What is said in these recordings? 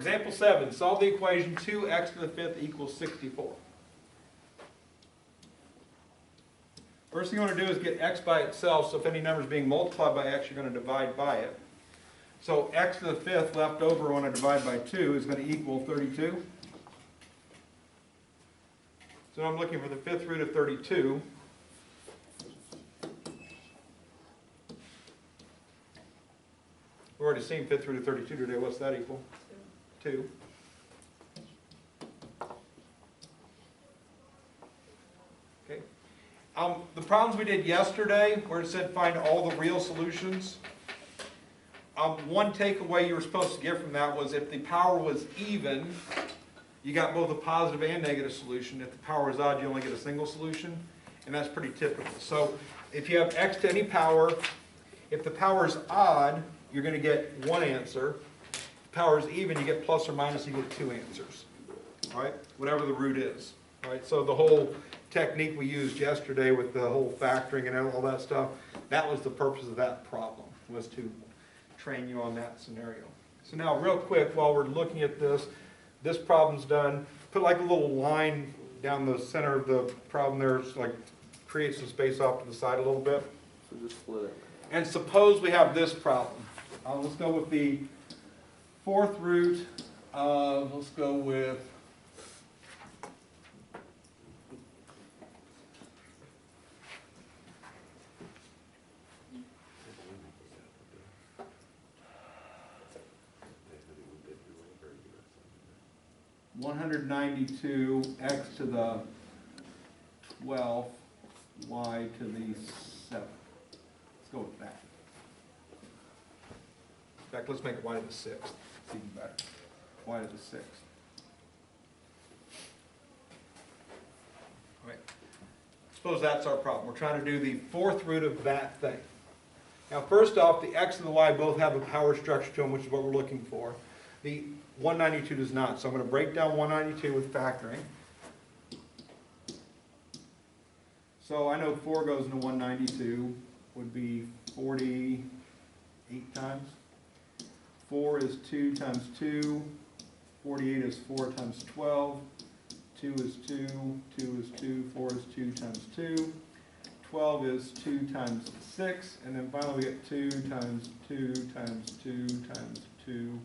Example 7, solve the equation 2x to the 5th equals 64. First thing you want to do is get x by itself, so if any number is being multiplied by x, you're going to divide by it. So x to the 5th left over when I divide by 2 is going to equal 32. So I'm looking for the 5th root of 32. We've already seen 5th root of 32 today. What's that equal? 2. Okay. The problems we did yesterday, where it said find all the real solutions, one takeaway you were supposed to get from that was if the power was even, you got both a positive and negative solution. If the power is odd, you only get a single solution, and that's pretty typical. So if you have x to any power, if the power is odd, you're going to get one answer. If the power is even, you get plus or minus, you get two answers. All right? Whatever the root is. All right? So the whole technique we used yesterday with the whole factoring and all that stuff, that was the purpose of that problem, was to train you on that scenario. So now real quick, while we're looking at this, this problem's done. Put like a little line down the center of the problem there, just like create some space off to the side a little bit. So just split it. And suppose we have this problem. Let's go with the 4th root of, let's go with 192 x to the 12th y to the 7th. Let's go with that. In fact, let's make it y to the 6th. It's even better. Y to the 6th. All right. Suppose that's our problem. We're trying to do the 4th root of that thing. Now, first off, the x and the y both have a power structure to them, which is what we're looking for. The 192 does not. So I'm going to break down 192 with factoring. So I know 4 goes into 192 would be 48 times. 4 is 2 times 2. 48 is 4 times 12. 2 is 2. 2 is 2. 4 is 2 times 2. 12 is 2 times 6. And then finally we get 2 times 2 times 2 times 2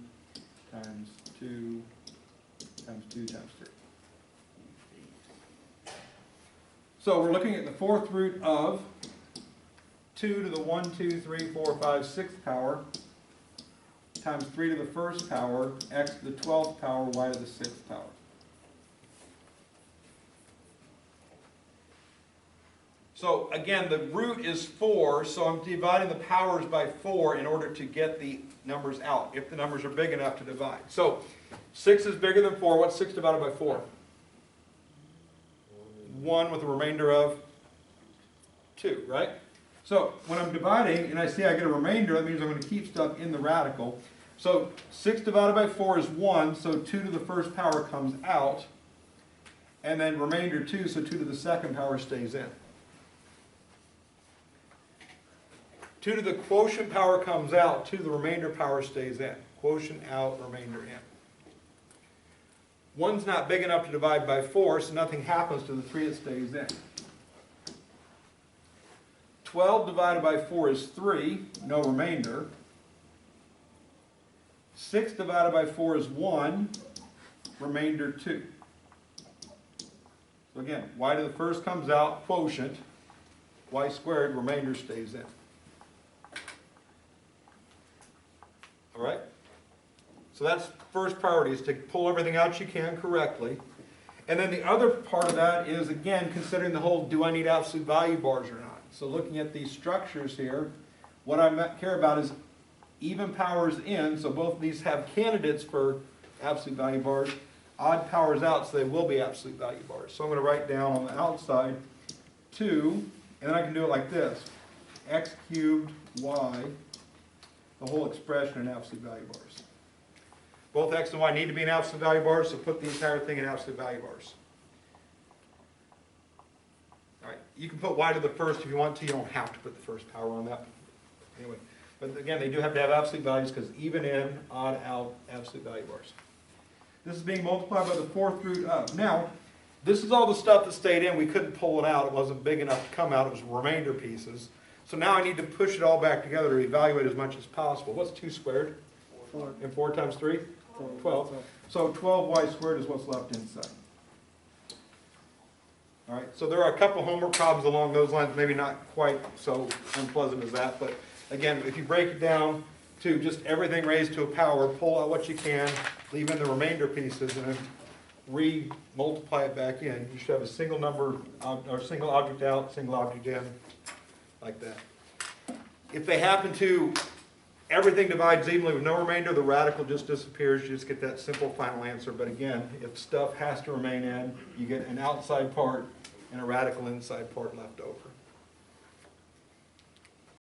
times 2 times 2 times 3. So we're looking at the 4th root of 2 to the 1, 2, 3, 4, 5, 6th power times 3 to the 1st power, x to the 12th power, y to the 6th power. So again, the root is 4, so I'm dividing the powers by 4 in order to get the numbers out, if the numbers are big enough to divide. So 6 is bigger than 4. What's 6 divided by 4? 1 with a remainder of 2, right? So when I'm dividing and I see I get a remainder, that means I'm going to keep stuff in the radical. So 6 divided by 4 is 1, so 2 to the 1st power comes out. And then remainder 2, so 2 to the 2nd power stays in. 2 to the quotient power comes out, 2 to the remainder power stays in. Quotient out, remainder in. 1's not big enough to divide by 4, so nothing happens to the 3 that stays in. 12 divided by 4 is 3, no remainder. 6 divided by 4 is 1, remainder 2. So again, y to the 1st comes out, quotient, y squared, remainder stays in. All right? So that's first priority, is to pull everything out you can correctly. And then the other part of that is, again, considering the whole, do I need absolute value bars or not? So looking at these structures here, what I care about is even powers in, so both of these have candidates for absolute value bars, odd powers out, so they will be absolute value bars. So I'm going to write down on the outside 2, and then I can do it like this. X cubed y, the whole expression in absolute value bars. Both x and y need to be in absolute value bars, so put the entire thing in absolute value bars. All right, you can put y to the 1st if you want to. You don't have to put the 1st power on that. Anyway, but again, they do have to have absolute values because even in, odd out, absolute value bars. This is being multiplied by the fourth root of. Now, this is all the stuff that stayed in. We couldn't pull it out. It wasn't big enough to come out. It was remainder pieces. So now I need to push it all back together to evaluate as much as possible. What's 2 squared? 4. And 4 times 3? 12. So 12y squared is what's left inside. All right, so there are a couple homework problems along those lines, maybe not quite so unpleasant as that, but again, if you break it down to just everything raised to a power, pull out what you can, leave in the remainder pieces, and then re-multiply it back in, you should have a single number, or single object out, single object in, like that. If they happen to, everything divides evenly with no remainder, the radical just disappears, you just get that simple final answer. But again, if stuff has to remain in, you get an outside part and a radical inside part left over.